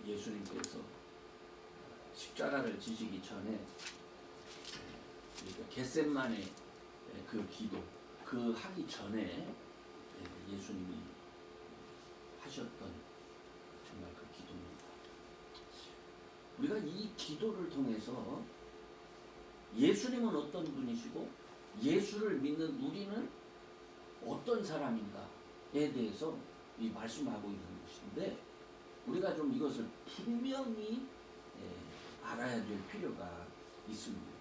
예수님께서 십자가를 지시기 전에 겟셋마네 그 기도 그 하기 전에 예수님이 하셨던 정말 그 기도입니다. 우리가 이 기도를 통해서 예수님은 어떤 분이시고 예수를 믿는 우리는 어떤 사람인가에 대해서 이 말씀하고 있는 것인데 우리가 좀 이것을 분명히 알아야 될 필요가 있습니다.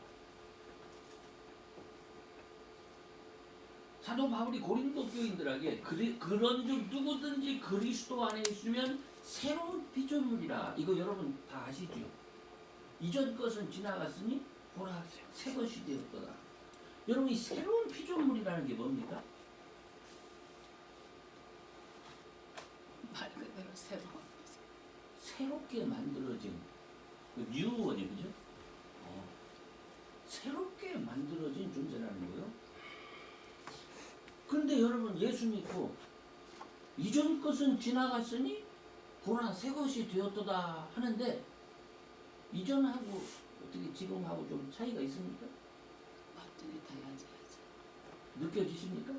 사도 바울이 고린도 교인들에게 그런즉 누구든지 그리스도 안에 있으면 새로운 피조물이라. 이거 여러분 다 아시죠? 이전 것은 지나갔으니 보라 새 것이 되었도다. 여러분 이 새로운 피조물이라는 게 뭡니까? 말 그대로 새롭게 만들어진 뉴원이 그죠? 새롭게 만들어진 존재라는 거예요. 그런데 여러분 예수 믿고 이전 것은 지나갔으니 보라 새 것이 되었도다 하는데 이전하고 어떻게 지금하고 좀 차이가 있습니까? 완전히 달라져야죠. 느껴지십니까?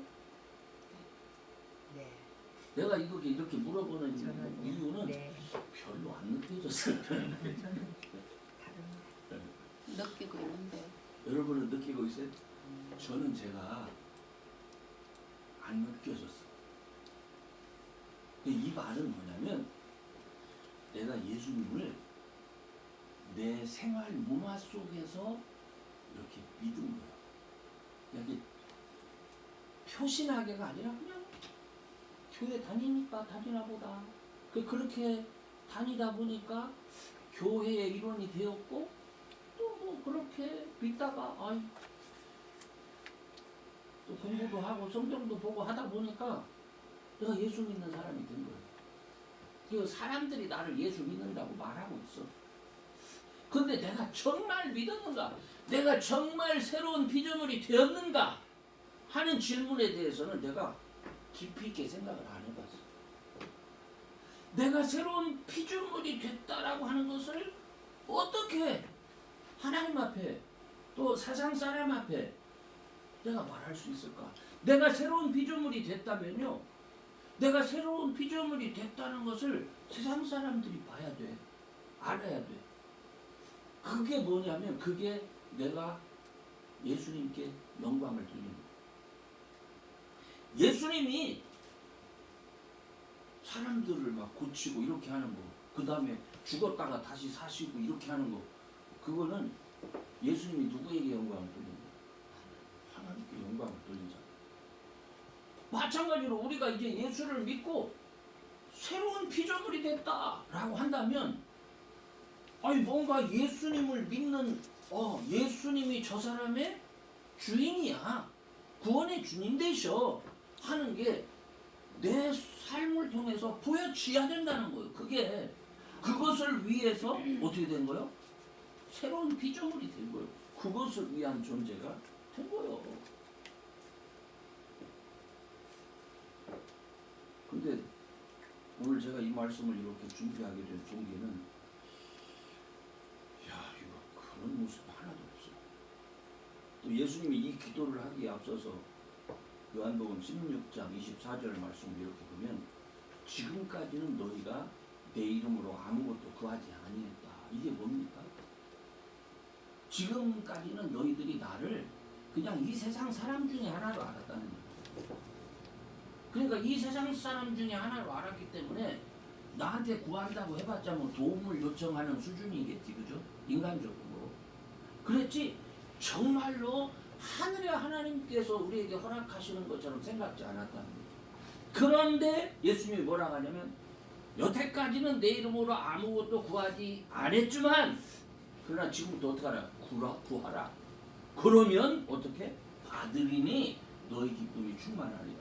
네. 내가 이렇게 물어보는 저는 이유는 네. 별로 안 느껴졌어요. 저는 다릅니다. 느끼고 있는데 여러분은 느끼고 있어요? 저는 제가 안 느껴졌어요. 이 말은 뭐냐면 내가 예수님을 내 생활 문화 속에서 이렇게 믿은 거예요. 이게 표신하게가 아니라 그냥 교회 다니니까 다니나 보다. 그렇게 다니다 보니까 교회의 일원이 되었고 또 뭐 그렇게 믿다가 또 공부도 하고 성경도 보고 하다 보니까 내가 예수 믿는 사람이 된 거예요. 그 사람들이 나를 예수 믿는다고 말하고 있어. 근데 내가 정말 믿었는가? 내가 정말 새로운 피조물이 되었는가? 하는 질문에 대해서는 내가 깊이 있게 생각을 안 해봤어. 내가 새로운 피조물이 됐다라고 하는 것을 어떻게 하나님 앞에 또 세상 사람 앞에 내가 말할 수 있을까? 내가 새로운 피조물이 됐다면요. 내가 새로운 피조물이 됐다는 것을 세상 사람들이 봐야 돼. 알아야 돼. 그게 뭐냐면 그게 내가 예수님께 영광을 돌리는 거예요. 예수님이 사람들을 막 고치고 이렇게 하는 거, 그 다음에 죽었다가 다시 사시고 이렇게 하는 거, 그거는 예수님이 누구에게 영광을 돌리는 거예요? 하나님께 영광을 돌린 자. 마찬가지로 우리가 이제 예수를 믿고 새로운 피조물이 됐다라고 한다면, 뭔가 예수님을 믿는, 예수님이 저 사람의 주인이야, 구원의 주님 되셔 하는 게 내 삶을 통해서 보여줘야 된다는 거예요. 그것을 위해서 어떻게 된 거예요? 새로운 피조물이 된 거예요. 그것을 위한 존재가 된 거예요. 근데 오늘 제가 이 말씀을 이렇게 준비하게 된 동기는 이거 그런 모습 하나도 없어요. 또 예수님이 이 기도를 하기에 앞서서 요한복음 16장 24절 말씀을 이렇게 보면 지금까지는 너희가 내 이름으로 아무것도 구하지 아니했다. 이게 뭡니까? 지금까지는 너희들이 나를 그냥 이 세상 사람 중에 하나로 알았다는 거예요. 그러니까 이 세상 사람 중에 하나로 알았기 때문에 나한테 구한다고 해봤자 뭐 도움을 요청하는 수준이겠지, 그죠? 인간적으로. 그랬지 정말로 하늘의 하나님께서 우리에게 허락하시는 것처럼 생각지 않았다는 거예요. 그런데 예수님이 뭐라고 하냐면 여태까지는 내 이름으로 아무것도 구하지 않았지만 그러나 지금부터 어떻게 하라? 구하라. 그러면 어떻게? 받으리니 너희 기쁨이 충만하리라.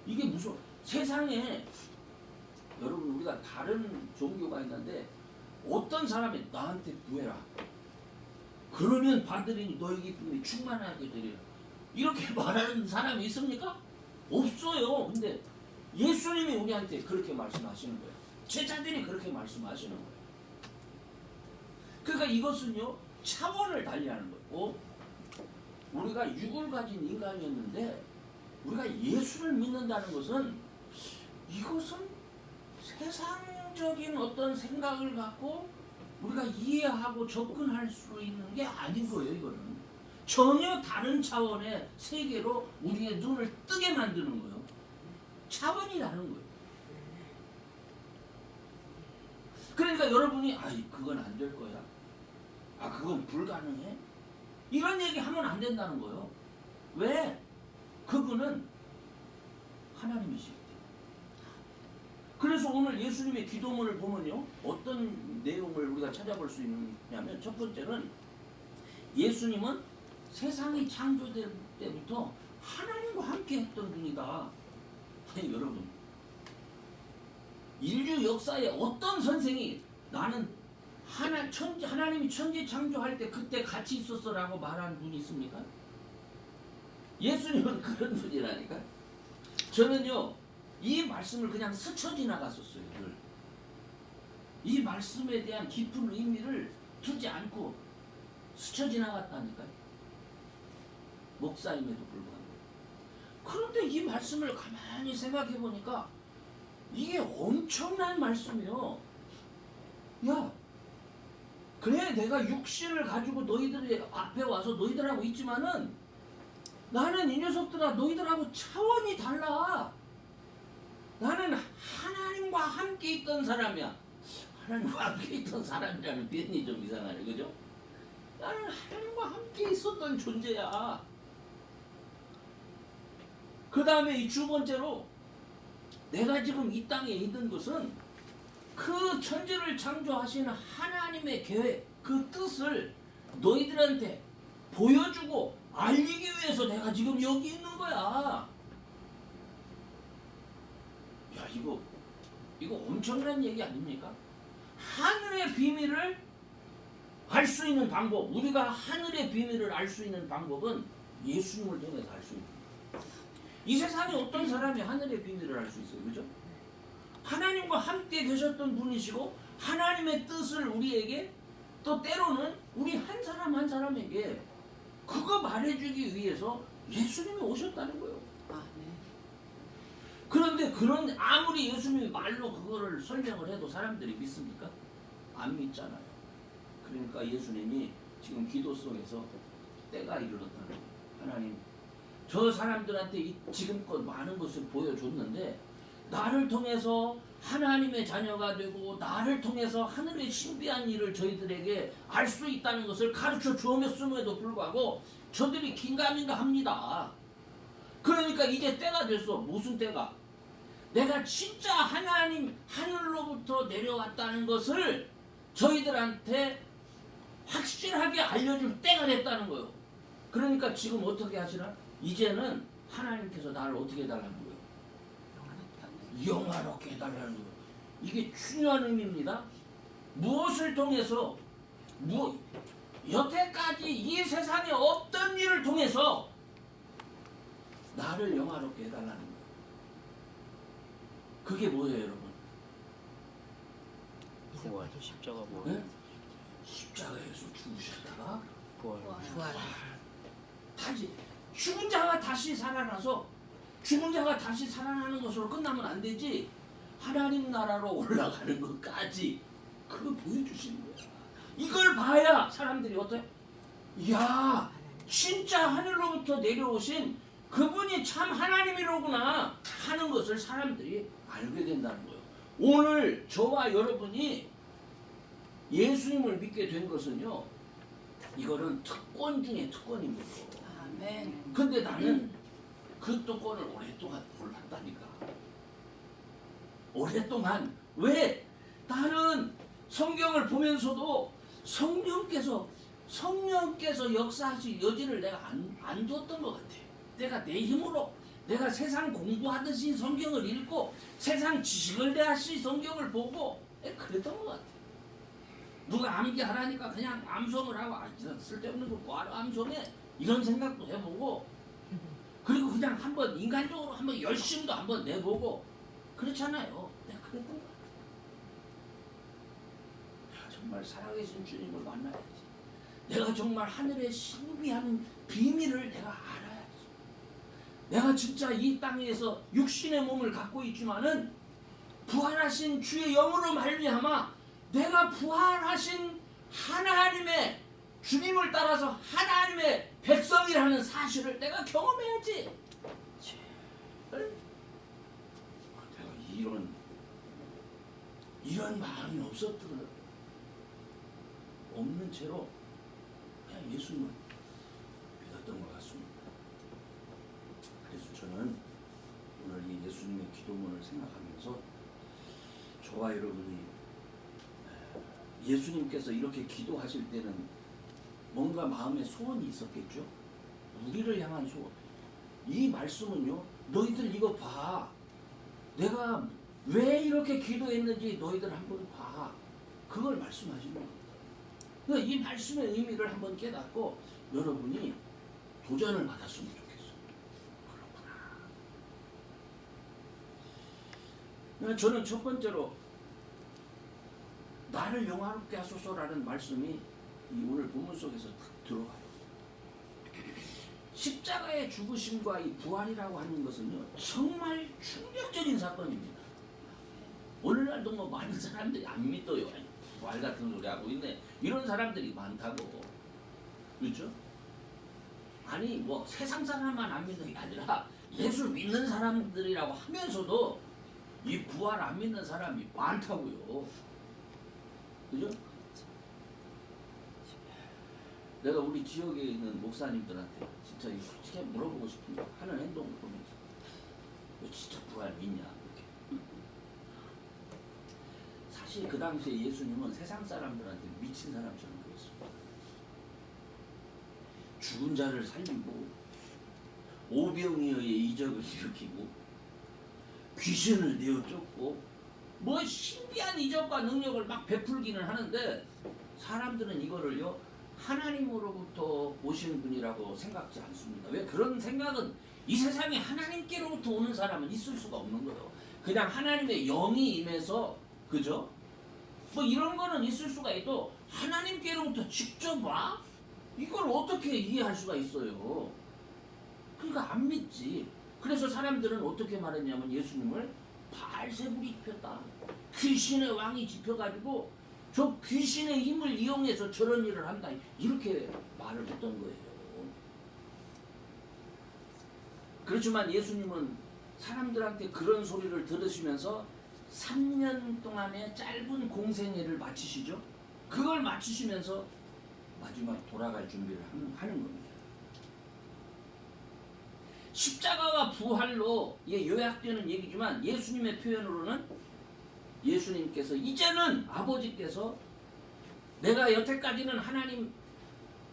이게 무슨 세상에 여러분 우리가 다른 종교가 있는데 어떤 사람이 나한테 구해라. 그러면 받으리니 너희 기쁨이 충만하게 되리라. 이렇게 말하는 사람이 있습니까? 없어요. 근데 예수님이 우리한테 그렇게 말씀하시는 거예요. 제자들이 그렇게 말씀하시는 거예요. 그러니까 이것은요 차원을 달리하는 거고, 우리가 육을 가진 인간이었는데 우리가 예수를 믿는다는 것은, 이것은 세상적인 어떤 생각을 갖고 우리가 이해하고 접근할 수 있는 게 아닌 거예요. 이거는 전혀 다른 차원의 세계로 우리의 눈을 뜨게 만드는 거예요. 차원이 다른 거예요. 그러니까 여러분이 그건 안 될 거야, 그건 불가능해, 이런 얘기 하면 안 된다는 거예요. 왜? 그분은 하나님이시기 때문에. 그래서 오늘 예수님의 기도문을 보면요 어떤 내용을 우리가 찾아볼 수 있냐면, 첫 번째는 예수님은 세상이 창조될 때부터 하나님과 함께 했던 분이다. 아니 여러분, 인류 역사에 어떤 선생이 나는 하나님이 천지 창조할 때 그때 같이 있었어라고 말하는 분이 있습니까? 예수님은 그런 분이라니까. 저는요 이 말씀을 그냥 스쳐 지나갔었어요. 늘. 이 말씀에 대한 깊은 의미를 두지 않고 스쳐 지나갔다니까요. 목사임에도 불구하고. 그런데 이 말씀을 가만히 생각해 보니까 이게 엄청난 말씀이요. 야, 그래 내가 육신을 가지고 너희들 앞에 와서 너희들하고 있지만은 나는 이 녀석들아 너희들하고 차원이 달라. 나는 하나님과 함께 있던 사람이야. 하나님과 함께 있던 사람이라는 표현이 좀 이상하네, 그죠? 나는 하나님과 함께 있었던 존재야. 그 다음에 이 두 번째로, 내가 지금 이 땅에 있는 것은 그 천지를 창조하시는 하나님의 계획, 그 뜻을 너희들한테 보여주고 알리기 위해서 내가 지금 여기 있는 거야. 야, 이거 엄청난 얘기 아닙니까? 하늘의 비밀을 알 수 있는 방법, 우리가 하늘의 비밀을 알 수 있는 방법은 예수님을 통해서 알 수 있는 거예요. 이 세상에 어떤 사람이 하늘의 비밀을 알 수 있어요, 그죠? 하나님과 함께 계셨던 분이시고 하나님의 뜻을 우리에게, 또 때로는 우리 한 사람 한 사람에게 그거 말해주기 위해서 예수님이 오셨다는 거예요. 네. 그런데 아무리 예수님이 말로 그거를 설명을 해도 사람들이 믿습니까? 안 믿잖아요. 그러니까 예수님이 지금 기도 속에서 때가 이르렀다는 거예요. 하나님, 저 사람들한테 지금껏 많은 것을 보여줬는데 나를 통해서 하나님의 자녀가 되고 나를 통해서 하늘의 신비한 일을 저희들에게 알 수 있다는 것을 가르쳐 주었음에도 불구하고 저들이 긴가민가 합니다. 그러니까 이제 때가 됐어. 무슨 때가? 내가 진짜 하나님 하늘로부터 내려왔다는 것을 저희들한테 확실하게 알려줄 때가 됐다는 거예요. 그러니까 지금 어떻게 하시나? 이제는 하나님께서 나를 어떻게 해달라는 거예요? 영화롭게 해달라는 거예요. 이게 중요한 의미입니다. 무엇을 통해서, 여태까지 이 세상에 없던 일을 통해서 나를 영화롭게 해달라는 거예요. 그게 뭐예요, 여러분? 부활, 십자가 부활. 네? 십자가에서 죽으셨다가 부활. 다시 죽은 자가 다시 살아나서, 죽은 자가 다시 살아나는 것으로 끝나면 안 되지. 하나님 나라로 올라가는 것까지 그걸 보여주시는 거야. 이걸 봐야 사람들이 어때? 이야, 진짜 하늘로부터 내려오신 그분이 참 하나님이로구나 하는 것을 사람들이 알게 된다는 거예요. 오늘 저와 여러분이 예수님을 믿게 된 것은요, 이거는 특권 중에 특권입니다. 아멘. 근데 나는 그 특권을 오랫동안 몰랐다니까. 오랫동안. 왜? 나는 성경을 보면서도 성령께서 역사하실 여지를 내가 안 뒀던 것 같아. 내가 내 힘으로, 내가 세상 공부하듯이 성경을 읽고 세상 지식을 대하시 성경을 보고 그랬던 것 같아. 누가 암기하라니까 그냥 암송을 하고, 쓸데없는 거 뭐하러 암송해? 이런 생각도 해보고, 그리고 그냥 한번 인간적으로 한번 열심도 한번 내보고 그렇잖아요. 내가 그랬던 것 같아. 내가 정말 살아계신 주님을 만나야지. 내가 정말 하늘의 신비한 비밀을 내가 알아야지. 내가 진짜 이 땅에서 육신의 몸을 갖고 있지만은 부활하신 주의 영으로 말미암아 내가 부활하신 하나님의 주님을 따라서 하나님의 백성이라는 사실을 내가 경험해야지. 내가 이런 마음이 없는 채로 그냥 예수님을 믿었던 것 같습니다. 그래서 저는 오늘 이 예수님의 기도문을 생각하면서 저와 여러분이 예수님께서 이렇게 기도하실 때는 뭔가 마음에 소원이 있었겠죠. 우리를 향한 소원. 이 말씀은요, 너희들 이거 봐. 내가 왜 이렇게 기도했는지 너희들 한번 봐. 그걸 말씀하시는 겁니다. 그러니까 이 말씀의 의미를 한번 깨닫고 여러분이 도전을 받았으면 좋겠어요. 그렇구나. 저는 첫 번째로 나를 영화롭게 하소서라는 말씀이 이 오늘 본문 속에서 딱 들어가요. 십자가의 죽으심과 이 부활이라고 하는 것은요, 정말 충격적인 사건입니다. 오늘날도 뭐 많은 사람들이 안 믿어요. 부활 같은 소리 하고 있네. 이런 사람들이 많다고. 그렇죠? 아니 뭐 세상 사람만 안 믿는 게 아니라 예수 믿는 사람들이라고 하면서도 이 부활 안 믿는 사람이 많다고요. 그죠? 내가 우리 지역에 있는 목사님들한테 진짜 솔직히 물어보고 싶은 거 하는 행동을 보면서 너 진짜 부활 믿냐? 이렇게. 사실 그 당시에 예수님은 세상 사람들한테 미친 사람처럼 보였습니다. 죽은 자를 살리고 오병이어의 이적을 일으키고 귀신을 내어 쫓고 뭐 신비한 이적과 능력을 막 베풀기는 하는데 사람들은 이거를요 하나님으로부터 오신 분이라고 생각지 않습니다. 왜 그런 생각은 이 세상에 하나님께로부터 오는 사람은 있을 수가 없는 거예요. 그냥 하나님의 영이 임해서 그죠? 뭐 이런 거는 있을 수가 있도 하나님께로부터 직접 와? 이걸 어떻게 이해할 수가 있어요? 그러니까 안 믿지. 그래서 사람들은 어떻게 말했냐면 예수님을 바알세불이 입혔다. 귀신의 왕이 집혀가지고 저 귀신의 힘을 이용해서 저런 일을 한다. 이렇게 말을 했던 거예요. 그렇지만 예수님은 사람들한테 그런 소리를 들으시면서 3년 동안의 짧은 공생애를 마치시죠. 그걸 마치시면서 마지막 돌아갈 준비를 하는 겁니다. 십자가와 부활로 요약되는 얘기지만 예수님의 표현으로는 예수님께서 이제는 아버지께서 내가 여태까지는 하나님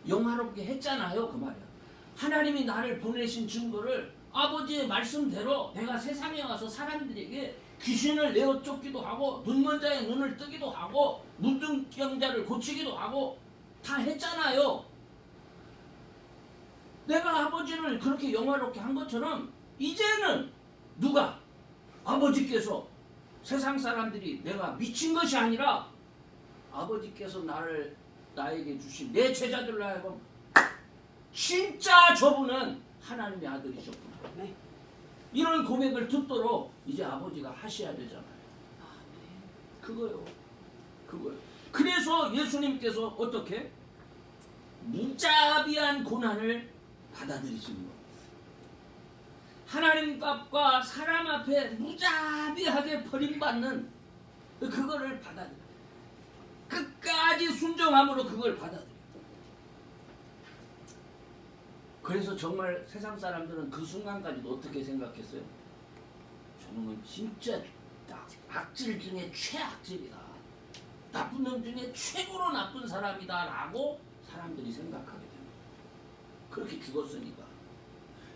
영화롭게 했잖아요. 그 말이야. 하나님이 나를 보내신 증거를 아버지의 말씀대로 내가 세상에 와서 사람들에게 귀신을 내어 쫓기도 하고 눈먼 자의 눈을 뜨기도 하고 문둥병자를 고치기도 하고 다 했잖아요. 내가 아버지를 그렇게 영화롭게 한 것처럼 이제는 누가? 아버지께서 세상 사람들이 내가 미친 것이 아니라 아버지께서 나에게 주신 내 제자들로 하여금 진짜 저분은 하나님의 아들이셨구나. 네. 이런 고백을 듣도록 이제 아버지가 하셔야 되잖아요. 그거요. 그래서 예수님께서 어떻게? 무자비한 고난을 받아들이시는 거예요. 하나님 앞과 사람 앞에 무자비하게 버림받는 그거를 받아들여요. 끝까지 순종함으로 그걸 받아들여요. 그래서 정말 세상 사람들은 그 순간까지도 어떻게 생각했어요? 저놈은 진짜 악질 중에 최악질이다. 나쁜 놈 중에 최고로 나쁜 사람이다 라고 사람들이 생각하게 됩니다. 그렇게 죽었으니까.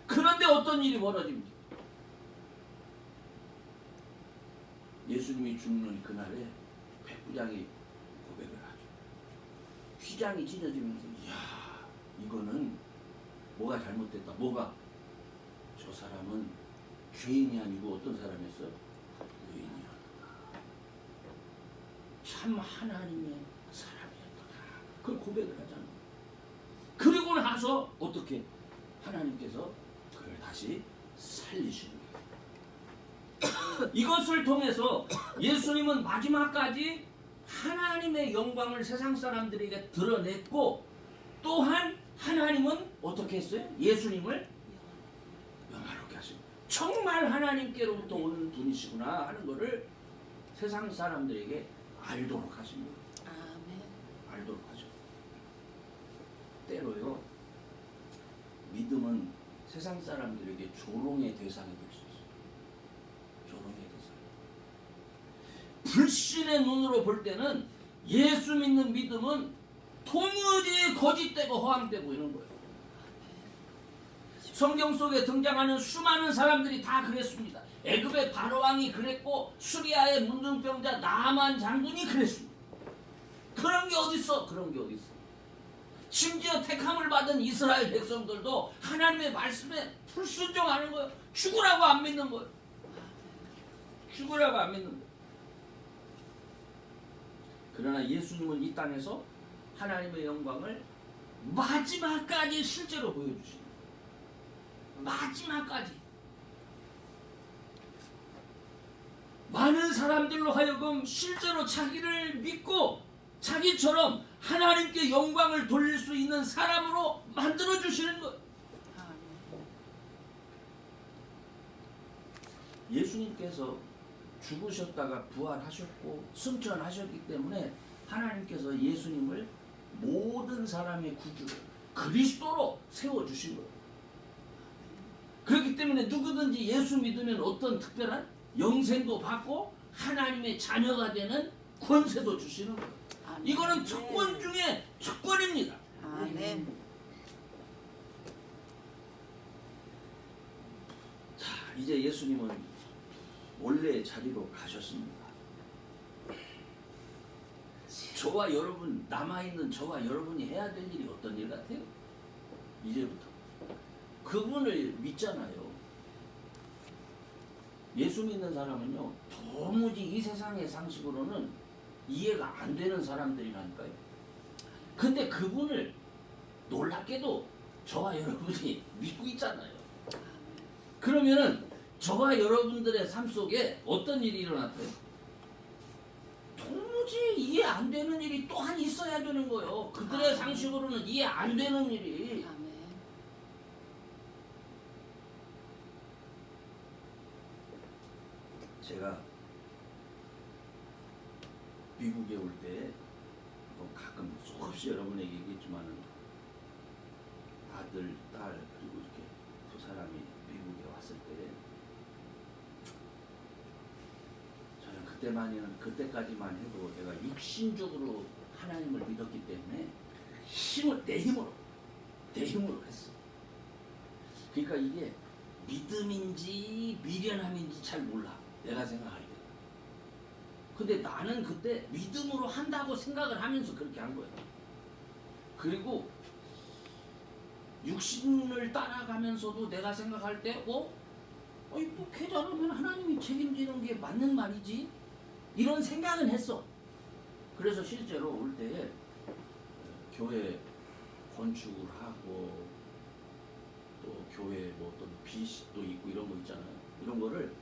그런데 어떤 일이 벌어집니까? 예수님이 죽는 그날에 백부장이 고백을 하죠. 휘장이 찢어지면서 이야 이거는 뭐가 잘못됐다. 뭐가? 저 사람은 죄인이 아니고 어떤 사람이었어요? 의인이야. 참 하나님의 사람이었다. 그걸 고백을 하잖아요. 그리고 나서 어떻게 하나님께서 그를 다시 살리시는 거예요. 이것을 통해서 예수님은 마지막까지 하나님의 영광을 세상 사람들에게 드러냈고, 또한 하나님은 어떻게 했어요? 예수님을 영화롭게 하시고, 정말 하나님께로부터 오는 분이시구나 하는 것을 세상 사람들에게 알도록 하신 거예요. 아멘. 알도록 하죠. 때로요, 믿음은 세상 사람들에게 조롱의 대상이 될 수 있어요. 조롱의 대상. 불신의 눈으로 볼 때는 예수 믿는 믿음은 도무지 거짓되고 허황되고 이런 거예요. 성경 속에 등장하는 수많은 사람들이 다 그랬습니다. 애굽의 바로왕이 그랬고, 수리아의 문둥병자 나만 장군이 그랬습니다. 그런 게 어딨어? 그런 게 어딨어? 심지어 택함을 받은 이스라엘 백성들도 하나님의 말씀에 불순종하는 거예요. 죽으라고 안 믿는 거예요. 죽으라고 안 믿는 거예요. 그러나 예수님은 이 땅에서 하나님의 영광을 마지막까지 실제로 보여주십니다. 마지막까지. 많은 사람들로 하여금 실제로 자기를 믿고 자기처럼 하나님께 영광을 돌릴 수 있는 사람으로 만들어 주시는 거예요. 예수님께서 죽으셨다가 부활하셨고 승천하셨기 때문에 하나님께서 예수님을 모든 사람의 구주로 그리스도로 세워주신 거예요. 그렇기 때문에 누구든지 예수 믿으면 어떤 특별한 영생도 받고 하나님의 자녀가 되는 권세도 주시는 거예요. 아멘. 이거는 특권 중에 특권입니다. 아멘. 자, 이제 예수님은 원래의 자리로 가셨습니다. 저와 여러분, 남아있는 저와 여러분이 해야 될 일이 어떤 일 같아요? 이제부터 그분을 믿잖아요. 예수 믿는 사람은요, 도무지 이 세상의 상식으로는 이해가 안 되는 사람들이라니까요. 근데 그분을 놀랍게도 저와 여러분이 믿고 있잖아요. 그러면은 저와 여러분들의 삶 속에 어떤 일이 일어났대요? 도무지 이해 안 되는 일이 또한 있어야 되는 거예요. 그들의 상식으로는 이해 안 되는 일이. 아멘. 제가 미국에 올 때 가끔 수없이 여러분에게 얘기했지만 아들, 딸 그리고 이렇게 두 사람이 미국에 왔을 때 저는 그때까지만 해도 내가 육신적으로 하나님을 믿었기 때문에 내 힘으로 했어. 그러니까 이게 믿음인지 미련함인지 잘 몰라. 내가 생각할 때. 근데 나는 그때 믿음으로 한다고 생각을 하면서 그렇게 한 거예요. 그리고 육신을 따라가면서도 내가 생각할 때 이렇게 잘하면 하나님이 책임지는 게 맞는 말이지? 이런 생각은 했어. 그래서 실제로 올 때에 교회 건축을 하고 또 교회 뭐 어떤 빚도 있고 이런 거 있잖아요. 이런 거를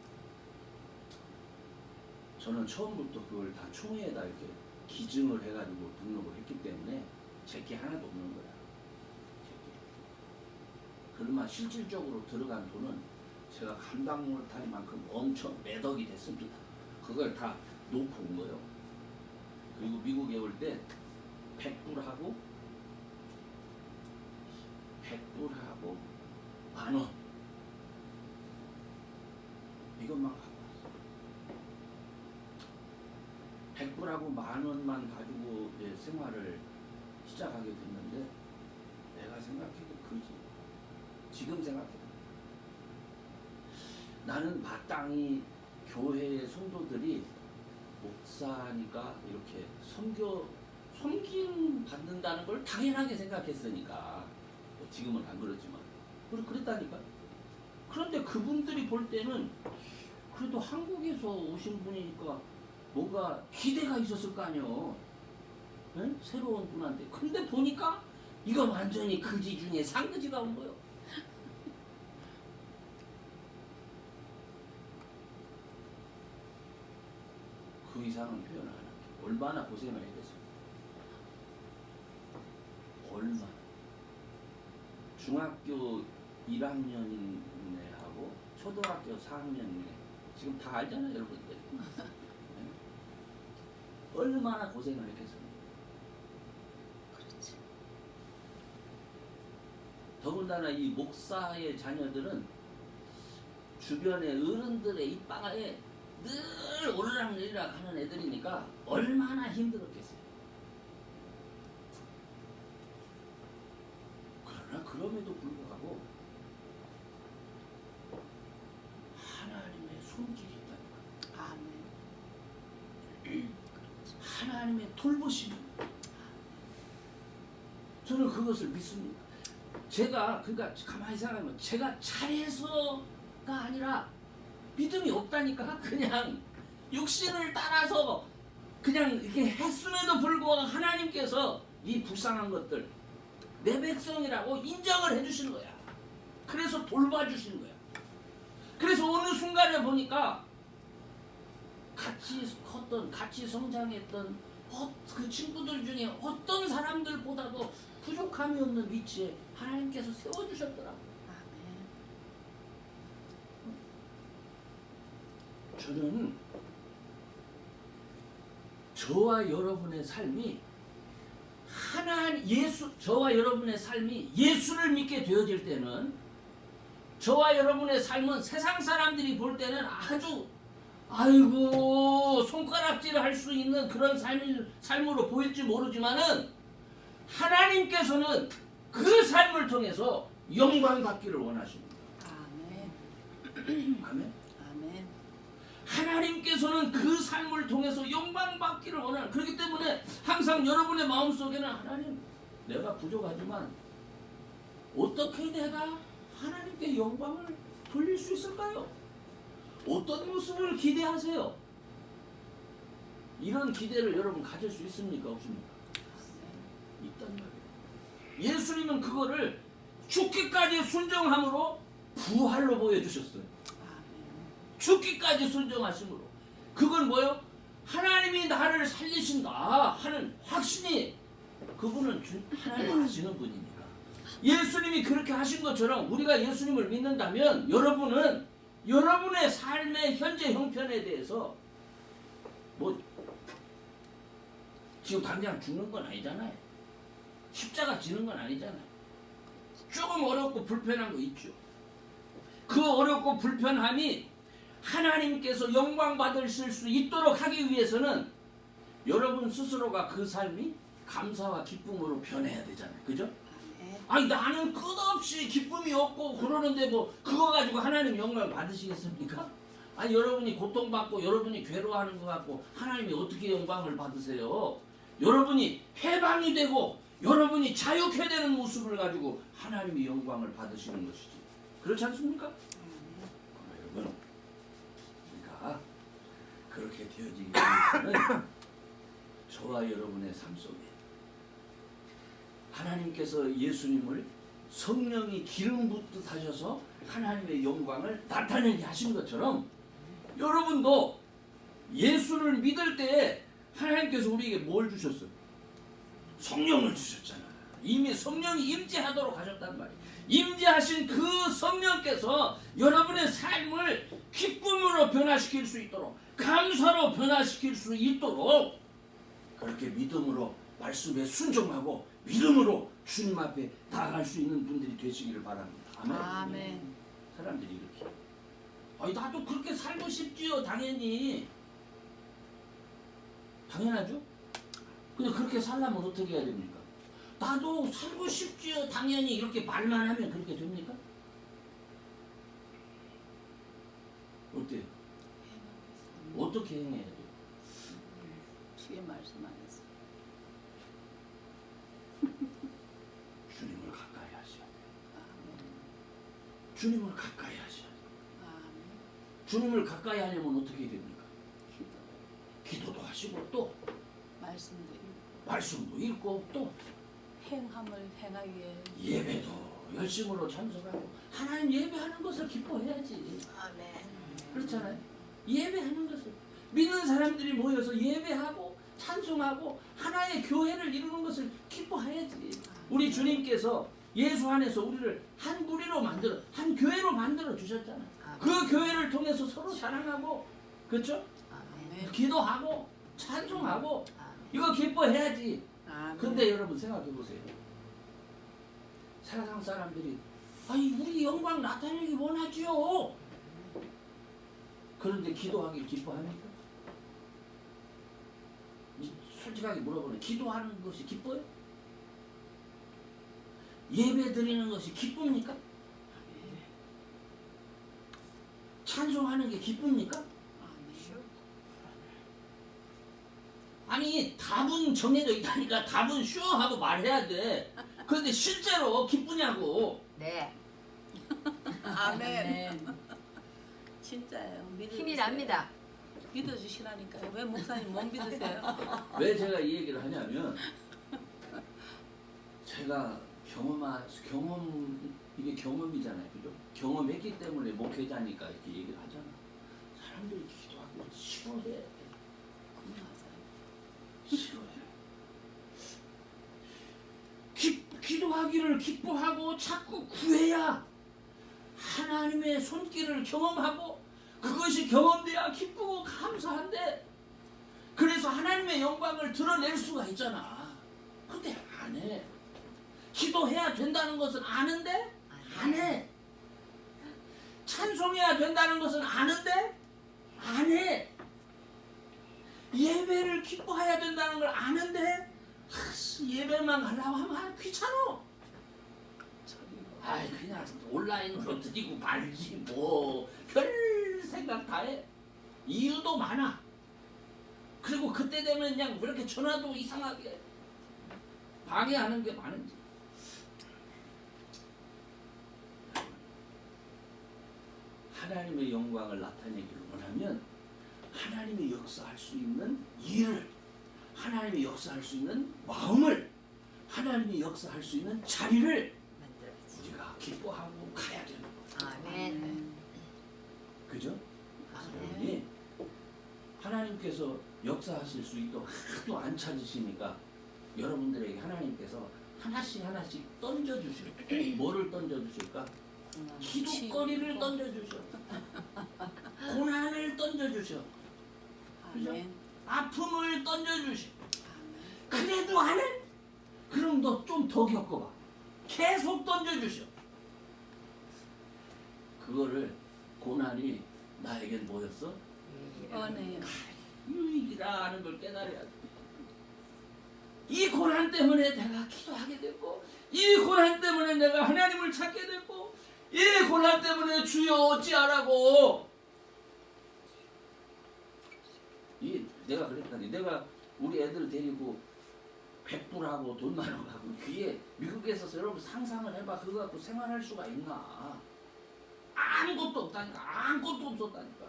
저는 처음부터 그걸 다 총회에다 이렇게 기증을 해가지고 등록을 했기 때문에 제게 하나도 없는 거야. 그러나 실질적으로 들어간 돈은 제가 감당 못할 만큼 엄청 매덕이 됐습니다. 그걸 다 놓고 온 거예요. 그리고 미국에 올 때 100불하고 10,000원 이것만 갖고 왔어요. 100불하고 10,000원만 가지고 이제 생활을 시작하게 됐는데 내가 생각해도 그지. 지금 생각해도 나는 마땅히 교회의 성도들이 목사니까 이렇게 섬김 받는다는 걸 당연하게 생각했으니까 지금은 안 그렇지만 그랬다니까. 그런데 그분들이 볼 때는 그래도 한국에서 오신 분이니까 뭔가 기대가 있었을 거 아니에요. 응? 새로운 분한테. 근데 보니까 이거 완전히 그지 중에 상그지가 온 거예요. 그 이상은 표현 안 할게요. 얼마나 고생을 했겠어요. 얼마나. 중학교 1학년이하고 초등학교 4학년이네. 지금 다 알잖아요, 여러분들. 네? 얼마나 고생을 했겠어요. 그렇지. 더군다나 이 목사의 자녀들은 주변의 어른들의 입방아에 늘 오르락내리락 하는 애들이니까 얼마나 힘들었겠어요. 그러나 그럼에도 불구하고 하나님의 손길이 있다니까. 아멘. 하나님의 돌보심이. 저는 그것을 믿습니다. 제가 그러니까 가만히 생각하면 제가 잘해서가 아니라 믿음이 없다니까. 그냥 육신을 따라서 그냥 이렇게 했음에도 불구하고 하나님께서 이 불쌍한 것들 내 백성이라고 인정을 해주시는 거야. 그래서 돌봐주시는 거야. 그래서 어느 순간에 보니까 같이 컸던, 같이 성장했던 그 친구들 중에 어떤 사람들보다도 부족함이 없는 위치에 하나님께서 세워주셨더라. 아멘. 저는 저와 여러분의 삶이 저와 여러분의 삶이 예수를 믿게 되어질 때는 저와 여러분의 삶은 세상 사람들이 볼 때는 아주 아이고 손가락질을 할 수 있는 그런 삶으로 보일지 모르지만은 하나님께서는 그 삶을 통해서 영광 받기를 원하십니다. 아멘. 아멘. 아멘. 하나님께서는 그 삶을 통해서 영광 받기를 원하는. 그렇기 때문에 항상 여러분의 마음속에는 하나님 내가 부족하지만 어떻게 내가 하나님께 영광을 돌릴 수 있을까요? 어떤 모습을 기대하세요? 이런 기대를 여러분 가질 수 있습니까? 없습니까? 있단 말이에요. 예수님은 그거를 죽기까지 순종함으로 부활로 보여주셨어요. 아멘. 죽기까지 순종하심으로. 그건 뭐요? 하나님이 나를 살리신다 하는 확신이 그분은 하나님 아시는 분이니까. 예수님이 그렇게 하신 것처럼 우리가 예수님을 믿는다면 여러분은 여러분의 삶의 현재 형편에 대해서 뭐 지금 당장 죽는 건 아니잖아요. 십자가 지는 건 아니잖아요. 조금 어렵고 불편한 거 있죠. 그 어렵고 불편함이 하나님께서 영광 받으실 수 있도록 하기 위해서는 여러분 스스로가 그 삶이 감사와 기쁨으로 변해야 되잖아요. 그죠? 아니 나는 끝없이 기쁨이 없고 그러는데 뭐 그거 가지고 하나님 영광 받으시겠습니까? 아니 여러분이 고통받고 여러분이 괴로워하는 것 같고 하나님이 어떻게 영광을 받으세요? 여러분이 해방이 되고 여러분이 자유케 되는 모습을 가지고 하나님이 영광을 받으시는 것이지. 그렇지 않습니까? 여러분 우리가 그렇게 되어지기 위해서는 저와 여러분의 삶 속에 하나님께서 예수님을 성령이 기름 붓듯 하셔서 하나님의 영광을 나타내게 하신 것처럼 여러분도 예수를 믿을 때에 하나님께서 우리에게 뭘 주셨어요? 성령을 주셨잖아요. 이미 성령이 임재하도록 하셨단 말이에요. 임재하신 그 성령께서 여러분의 삶을 기쁨으로 변화시킬 수 있도록 감사로 변화시킬 수 있도록 그렇게 믿음으로 말씀에 순종하고 믿음으로 주님 앞에 나아갈 수 있는 분들이 되시기를 바랍니다. 아멘. 아멘. 사람들이 이렇게 아니 나도 그렇게 살고 싶지요. 당연히 당연하죠. 근데 그렇게 살려면 어떻게 해야 됩니까? 나도 살고 싶지요. 당연히 이렇게 말만 하면 그렇게 됩니까? 어때요? 어떻게 행해야 돼요? 주의 말씀 안에서. 주님을 가까이 하셔야 돼요. 아멘. 주님을 가까이 하셔야 돼요. 아멘. 주님을 가까이 하려면 어떻게 됩니까? 기도. 하시고 또 말씀도 읽고 말씀도 읽고 또 행함을 행하기에 예배도 열심으로 참석하고 하나님 예배하는 것을 기뻐해야지. 아멘. 그렇잖아요. 예배하는 것을 믿는 사람들이 모여서 예배하고 찬송하고 하나의 교회를 이루는 것을 기뻐해야지. 우리 주님께서 예수 안에서 우리를 한 무리로 만들어 한 교회로 만들어 주셨잖아요. 그 교회를 통해서 서로 사랑하고 그렇죠? 아멘. 기도하고 찬송하고 이거 기뻐해야지. 아멘. 근데 여러분 생각해 보세요. 세상 사람들이 아니 우리 영광 나타내기 원하지요. 그런데 기도하길 기뻐합니까? 솔직하게 물어보면 기도하는 것이 기뻐요? 예배 드리는 것이 기쁩니까? 찬송하는 게 기쁩니까? 아멘. 아니 답은 정해져 있다니까 답은 슈어하고 말해야 돼. 그런데 실제로 기쁘냐고. 네. 아멘. 진짜예요. 믿어주세요. 힘이 납니다. 믿어주시라니까요. 왜 목사님 못 믿으세요? 왜 제가 이 얘기를 하냐면 제가 이게 경험이잖아요, 그죠? 경험했기 때문에 목회자니까 이렇게 얘기를 하잖아. 사람들이 기도하기를 싫어해. 맞아요. 싫어해. 기도하기를 기뻐하고 자꾸 구해야 하나님의 손길을 경험하고 그것이 경험돼야 기쁘고 감사한데 그래서 하나님의 영광을 드러낼 수가 있잖아. 근데 안 해. 기도해야 된다는 것은 아는데 안 해. 찬송해야 된다는 것은 아는데 안 해. 예배를 기뻐해야 된다는 걸 아는데 예배만 가려고 하면 귀찮아. 아이 그냥 온라인으로 드리고 말지 뭐 별 생각 다 해. 이유도 많아. 그리고 그때 되면 그냥 왜 이렇게 전화도 이상하게 방해하는 게 많은지. 하나님의 영광을 나타내기를 원하면 하나님의 역사할 수 있는 일을 하나님의 역사할 수 있는 마음을 하나님의 역사할 수 있는 자리를 만들어야지. 우리가 기뻐하고 가야 되는 거예요. 아멘. 그죠? 그래서 아멘. 여러분이 하나님께서 역사하실 수 있도록 하도 안 찾으시니까 여러분들에게 하나님께서 하나씩 하나씩 던져주실 뭐를 던져주실까? 기도거리를 던져주셔. 고난을 던져주셔. 아멘. 아픔을 던져주셔. 아멘. 그래도 안 해? 그럼 너 좀 더 겪어봐. 계속 던져주셔. 그거를 고난이 나에겐 뭐였어? 은혜요. 유익이라 하는 걸 깨달아야 돼. 이 고난 때문에 내가 기도하게 됐고 이 고난 때문에 내가 하나님을 찾게 됐고 이 고난 때문에 주여 어찌하라고 내가 그랬다니 내가 우리 애들 데리고 백불하고 돈 많이 가고 귀에 미국에서 여러분 상상을 해봐. 그거 갖고 생활할 수가 있나. 아무것도 없다니까. 아무것도 없었다니까.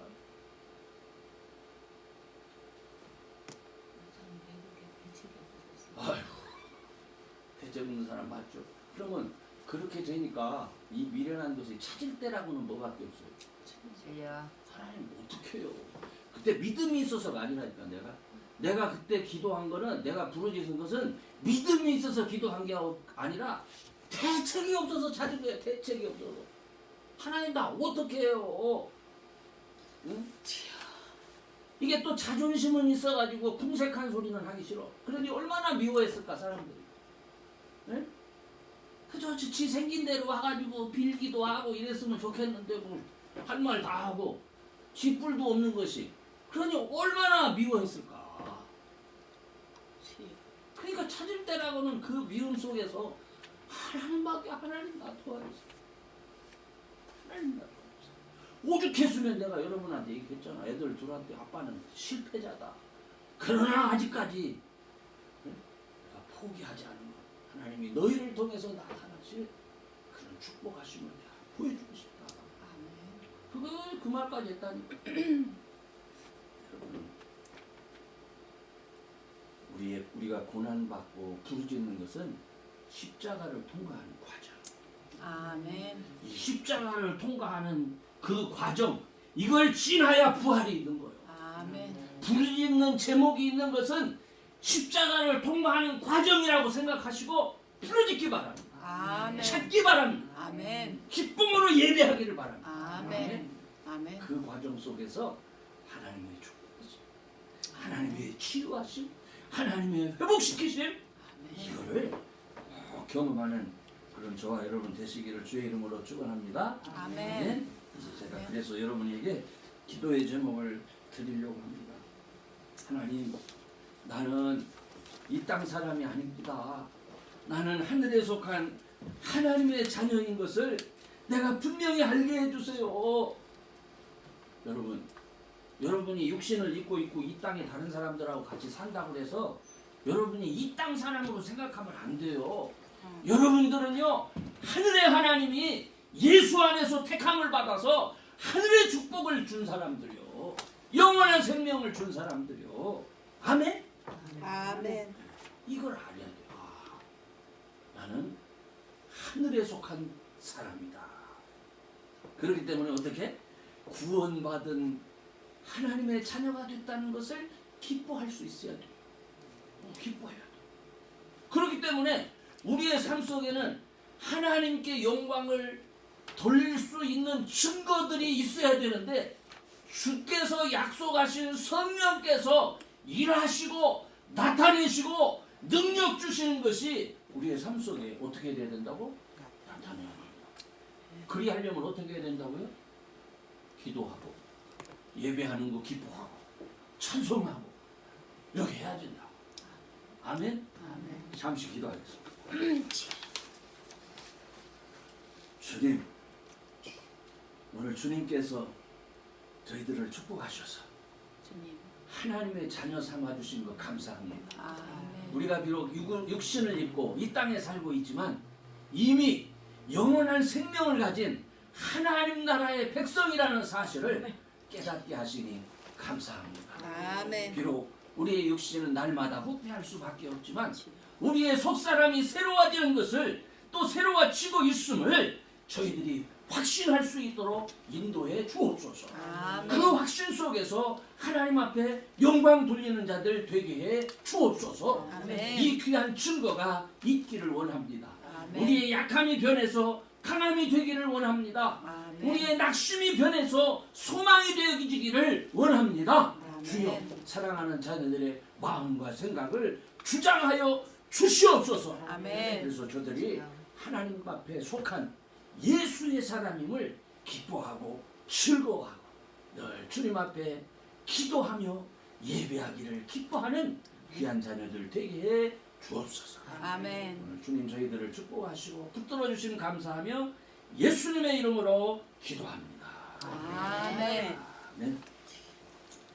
아휴 대접 있는 사람 맞죠. 그러면 그렇게 되니까 이 미련한 것이 찾을 때라고는 뭐밖에 없어요. 주여. 하나님 어떻게 해요. 그때 믿음이 있어서가 아니라니까. 내가 그때 기도한 거는 내가 부르짖은 것은 믿음이 있어서 기도한 게 아니라 대책이 없어서 찾은 거예요. 대책이 없어서. 하나님 나 어떻게 해요. 응? 이게 또 자존심은 있어가지고 궁색한 소리는 하기 싫어. 그러니 얼마나 미워했을까 사람들이. 응? 그저 지 생긴 대로 와가지고 빌기도 하고 이랬으면 좋겠는데 뭐 할 말 다 하고 쥐뿔도 없는 것이. 그러니 얼마나 미워했을까. 그러니까 찾을 때라고는 그 미움 속에서 하나님밖에 하나님 나 도와주세요. 하나님 나 도와주세요. 오죽했으면 내가 여러분한테 얘기했잖아. 애들 둘한테 아빠는 실패자다. 그러나 아직까지 내가 포기하지 않은 것. 하나님이 너희를 통해서 나타나실 그런 축복하심을 내가 보여주고 싶다. 그 말까지 했다니까. 여러분 우리가 고난받고 부르짖는 것은 십자가를 통과하는 과정. 아멘. 이 십자가를 통과하는 그 과정, 이걸 지나야 부활이 있는 거예요. 아멘. 부르짖는 제목이 있는 것은 십자가를 통과하는 과정이라고 생각하시고 부르짖기 바랍니다. 아멘. 찾기 바랍니다. 아멘. 기쁨으로 예배하기를 바랍니다. 아멘. 아멘. 그 과정 속에서 하나님의 축복이지, 하나님의 치유하심, 하나님의 회복시키심, 이거를 경험하는 그런 저와 여러분 되시기를 주의 이름으로 축원합니다. 아멘. 그래서 제가 그래서 여러분에게 기도의 제목을 드리려고 합니다. 하나님, 나는 이 땅 사람이 아닙니다. 나는 하늘에 속한 하나님의 자녀인 것을 내가 분명히 알게 해주세요. 여러분이 육신을 입고 있고 이 땅에 다른 사람들하고 같이 산다고 해서 여러분이 이 땅 사람으로 생각하면 안 돼요. 여러분들은요, 하늘의 하나님이 예수 안에서 택함을 받아서 하늘의 축복을 준 사람들이요, 영원한 생명을 준 사람들이요. 아멘? 아멘. 이걸 알아야 돼요. 아, 나는 하늘에 속한 사람이다. 그렇기 때문에 어떻게? 구원받은 하나님의 자녀가 됐다는 것을 기뻐할 수 있어야 돼요. 기뻐해야 돼요. 그렇기 때문에 우리의 삶 속에는 하나님께 영광을 돌릴 수 있는 증거들이 있어야 되는데, 주께서 약속하신 성령께서 일하시고 나타내시고 능력 주시는 것이 우리의 삶 속에 어떻게 해야 된다고? 나타내야 합니다. 그리하려면 어떻게 해야 된다고요? 기도하고 예배하는 거 기뻐하고 찬송하고 이렇게 해야 된다고. 아멘? 아멘. 잠시 기도하겠습니다. 주님, 오늘 주님께서 저희들을 축복하셔서 주님. 하나님의 자녀 삼아주신 것 감사합니다. 아멘. 우리가 비록 육신을 입고 이 땅에 살고 있지만 이미 영원한 생명을 가진 하나님 나라의 백성이라는 사실을 깨닫게 하시니 감사합니다. 아멘. 비록 우리의 육신은 날마다 후퇴할 수밖에 없지만 우리의 속사람이 새로워지는 것을 또 새로워지고 있음을 저희들이 확신할 수 있도록 인도해 주옵소서. 아멘. 그 확신 속에서 하나님 앞에 영광 돌리는 자들 되게 해 주옵소서. 아멘. 이 귀한 증거가 있기를 원합니다. 아멘. 우리의 약함이 변해서 강함이 되기를 원합니다. 아멘. 우리의 낙심이 변해서 소망이 되어지기를 원합니다. 아멘. 주여, 사랑하는 자녀들의 마음과 생각을 주장하여 주시옵소서. 아멘. 그래서 저들이 하나님 앞에 속한 예수의 사람임을 기뻐하고 즐거워하고 늘 주님 앞에 기도하며 예배하기를 기뻐하는 귀한 자녀들 되게 해 주옵소서. 아멘. 오늘 주님 저희들을 축복하시고 붙들어 주시는 감사하며 예수님의 이름으로 기도합니다. 아멘. 아멘.